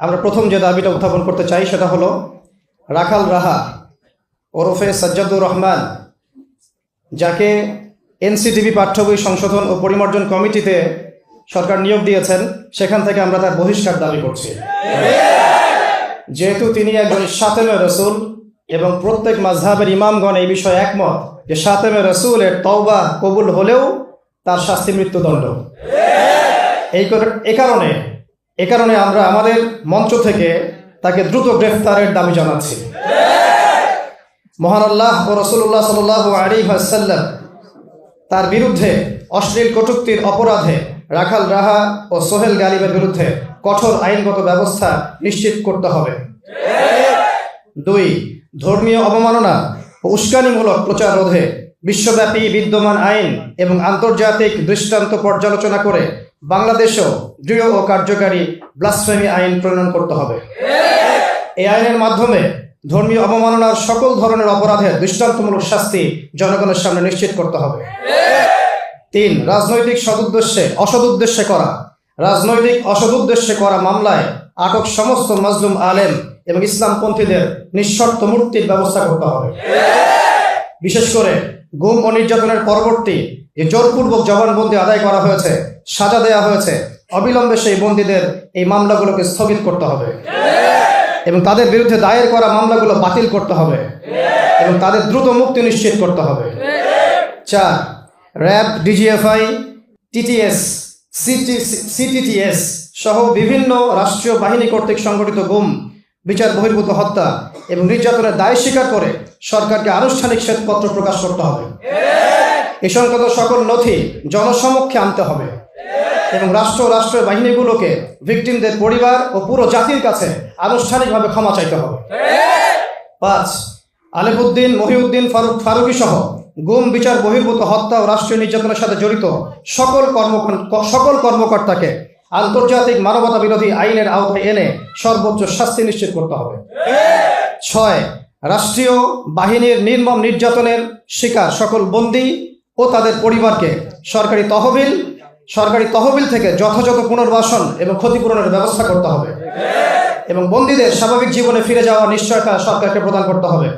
আমরা প্রথম যে দাবিটা উত্থাপন করতে চাই সেটা হলো রাখাল রাহা ওরফে সাজ্জাদুর রহমান, যাকে এনসিটিভি পাঠ্য বই সংশোধন ও পরিমার্জন কমিটিতে সরকার নিয়োগ দিয়েছেন, সেখান থেকে আমরা তার বহিষ্কার দাবি করছি। যেহেতু তিনি একজন শাতেমে রসুল এবং প্রত্যেক মাযহাবের ইমামগণ এই বিষয়ে একমত যে শাতেমে রসুলের তওবা কবুল হলেও তার শাস্তি মৃত্যুদণ্ড। এই কারণে আমরা আমাদের মঞ্চ থেকে তাকে দ্রুত গ্রেফতারের দাবি জানাচ্ছি। মহান আল্লাহ ও রাসূলুল্লাহ সাল্লাল্লাহু আলাইহি ওয়াসাল্লাম তার বিরুদ্ধে অশ্লীল কটূক্তির অপরাধে রাখাল রাহা ও সোহেল গালিবের বিরুদ্ধে কঠোর আইনগত ব্যবস্থা নিশ্চিত করতে হবে। 2. ধর্মীয় অবমাননা ও উস্কানিমূলক প্রচার রোধে বিশ্বব্যাপী বিদ্যমান আইন এবং আন্তর্জাতিক দৃষ্টান্ত পর্যালোচনা করে বাংলাদেশেও দৃঢ় ও কার্যকারী ব্লাসফেমি আইন প্রণয়ন করতে হবে। এই আইনের মাধ্যমে ধর্মীয় অবমাননার সকল ধরনের অপরাধের দৃষ্টান্তমূলক শাস্তি জনগণের সামনে নিশ্চিত করতে হবে। 3. রাজনৈতিক অসৎ উদ্দেশ্যে করা মামলায় আটক সমস্ত মাজলুম আলেম এবং ইসলামপন্থীদের নিঃশর্ত মুক্তির ব্যবস্থা করতে হবে। বিশেষ করে গুম ও নির্যাতনের পরবর্তী যে জোরপূর্বক জবানবন্দি আদায় করা হয়েছে, সাজা দেওয়া হয়েছে, অবিলম্বে সেই বন্দীদের এই মামলাগুলোকে স্থগিত করতে হবে এবং তাদের বিরুদ্ধে দায়ের করা মামলাগুলো বাতিল করতে হবে এবং তাদের দ্রুত মুক্তি নিশ্চিত করতে হবে। 4. র্যাব, ডিজিএফআই, টিটিএস, সিটিটিএস সহ বিভিন্ন রাষ্ট্রীয় বাহিনী কর্তৃক সংগঠিত গুম, বিচার বহির্ভূত হত্যা এবং নির্যাতনের দায় স্বীকার করে সরকারকে আনুষ্ঠানিক শ্বেতপত্র প্রকাশ করতে হবে। এ সংক্রান্ত সকল নথি জনসমক্ষে আনতে হবে এবং রাষ্ট্রের বাহিনীগুলোকে ভিকটিমদের পরিবার ও পুরো জাতির কাছে আনুষ্ঠানিকভাবে ক্ষমা চাইতে হবে। 5. আলেফউদ্দিন, মহিউদ্দিন, ফারুকী সহ গুম, বিচার বহির্ভূত হত্যা ও রাষ্ট্রীয় নির্যাতনের সাথে জড়িত সকল কর্মকর্তাকে আন্তর্জাতিক মানবতা বিরোধী আইনের আওতায় এনে সর্বোচ্চ শাস্তি নিশ্চিত করতে হবে। 6. রাষ্ট্রীয় বাহিনীর নির্মম নির্যাতনের শিকার সকল বন্দী ও তাদের পরিবারকে সরকারি তহবিল থেকে যথাযথ পুনর্বাসন এবং ক্ষতিপূরণের ব্যবস্থা করতে হবে এবং বন্দীদের স্বাভাবিক জীবনে ফিরে যাওয়ার নিশ্চয়তা সরকারকে প্রদান করতে হবে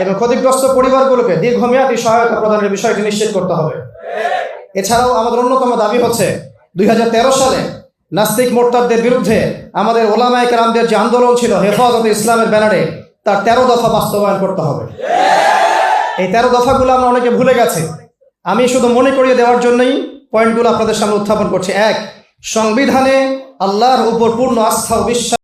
এবং ক্ষতিগ্রস্ত পরিবারগুলোকে দীর্ঘমেয়াদী সহায়তা প্রদানের বিষয়টি নিশ্চিত করতে হবে। এছাড়াও আমাদের অন্যতম দাবি হচ্ছে 2013 সালে নাস্তিক মোরতাদদের বিরুদ্ধে আমাদের ওলামায়ে কেরামদের যে আন্দোলন ছিল হেফাজতে ইসলামের ব্যানারে, তার 13 দফা বাস্তবায়ন করতে হবে। এই 13 দফাগুলো আমরা অনেকে ভুলে গেছি। আমি শুধু মনে করিয়ে দেওয়ার জন্যই পয়েন্টগুলো আপনাদের সামনে উত্থাপন করছি। 1. সংবিধানে আল্লাহর উপর পূর্ণ আস্থা ও বিশ্বাস